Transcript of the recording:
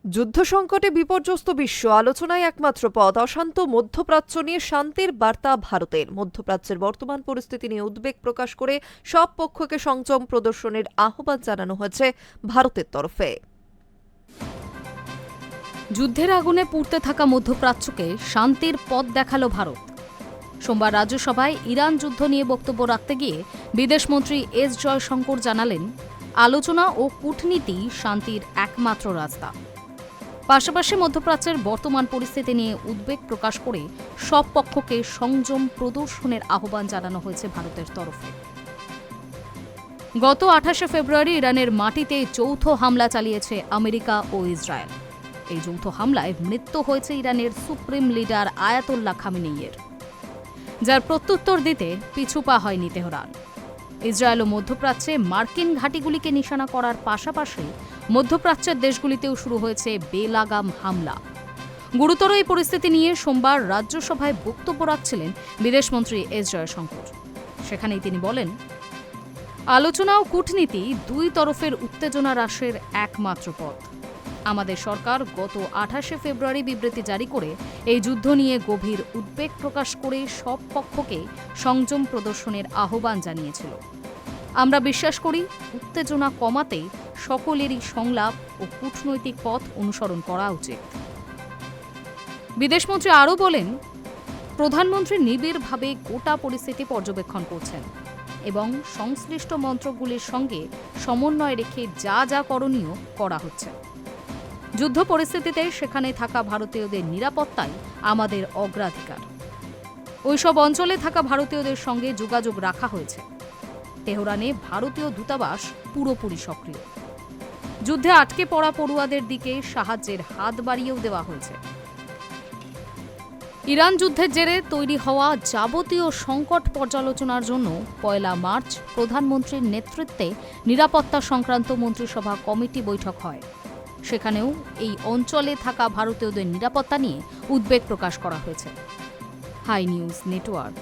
যুদ্ধ সংকটে বিপর্যস্ত বিশ্ব আলোচনায় একমাত্র পথ অশান্ত মধ্যপ্রাচ্য নিয়ে শান্তির বার্তা ভারতের। মধ্যপ্রাচ্যের বর্তমান পরিস্থিতি নিয়ে উদ্বেগ প্রকাশ করে সব পক্ষকে সংযম প্রদর্শনের আহ্বান জানানো হয়েছে ভারতের তরফে। যুদ্ধের আগুনে পুড়তে থাকা মধ্যপ্রাচ্যকে শান্তির পথ দেখালো ভারত। সোমবার রাজ্যসভায় ইরান যুদ্ধ নিয়ে বক্তব্য রাখতে গিয়ে বিদেশমন্ত্রী এস জয়শঙ্কর জানালেন, আলোচনা ও কূটনীতি শান্তির একমাত্র রাস্তা। পাশাপাশি মধ্যপ্রাচ্যের বর্তমান পরিস্থিতি নিয়ে উদ্বেগ প্রকাশ করে সব পক্ষকে সংযম প্রদর্শনের আহ্বান জানানো হয়েছে ভারতের তরফে। গত 28শে ফেব্রুয়ারি ইরানের মাটিতে যৌথ হামলা চালিয়েছে আমেরিকা ও ইসরায়েল। এই যৌথ হামলায় মৃত্যু হয়েছে ইরানের সুপ্রিম লিডার আয়াতোল্লাহ খামেনেইয়ের, যার প্রত্যুত্তর দিতে পিছু পা হয়নি তেহরান। ইসরায়েল ও মধ্যপ্রাচ্যে মার্কিন ঘাঁটিগুলিকে নিশানা করার পাশাপাশি মধ্যপ্রাচ্যের দেশগুলিতেও শুরু হয়েছে বেলাগাম হামলা। গুরুতর এই পরিস্থিতি নিয়ে সোমবার রাজ্যসভায় বক্তব্য রাখছিলেন বিদেশমন্ত্রী এস জয়শঙ্কর। সেখানেই তিনি বলেন, আলোচনা ও কূটনীতি দুই তরফের উত্তেজনা হ্রাসের একমাত্র পথ। আমাদের সরকার গত 28শে ফেব্রুয়ারি বিবৃতি জারি করে এই যুদ্ধ নিয়ে গভীর উদ্বেগ প্রকাশ করে সব পক্ষকে সংযম প্রদর্শনের আহ্বান জানিয়েছিল। আমরা বিশ্বাস করি, উত্তেজনা কমাতে সকলেরই সংলাপ ও কূটনৈতিক পথ অনুসরণ করা উচিত। বিদেশমন্ত্রী আরও বলেন, প্রধানমন্ত্রী নিবিড়ভাবে গোটা পরিস্থিতি পর্যবেক্ষণ করছেন এবং সংশ্লিষ্ট মন্ত্রকগুলির সঙ্গে সমন্বয় রেখে যা যা করণীয় করা হচ্ছে। যুদ্ধ পরিস্থিতিতে সেখানে থাকা ভারতীয়দের নিরাপত্তাই আমাদের অগ্রাধিকার। ওইসব অঞ্চলে থাকা ভারতীয়দের সঙ্গে যোগাযোগ রাখা হয়েছে। তেহরানে ভারতীয় দূতাবাস পুরোপুরি সক্রিয়। যুদ্ধে আটকে পড়া পড়ুয়াদের দিকে সাহায্যের হাত বাড়িয়েও দেওয়া হয়েছে। ইরান যুদ্ধের জেরে তৈরি হওয়া যাবতীয় সংকট পর্যালোচনার জন্য 1 মার্চ প্রধানমন্ত্রীর নেতৃত্বে নিরাপত্তা সংক্রান্ত মন্ত্রিসভা কমিটি বৈঠক হয়। সেখানেও এই অঞ্চলে থাকা ভারতীয়দের নিরাপত্তা নিয়ে উদ্বেগ প্রকাশ করা হয়েছে। Hi news network.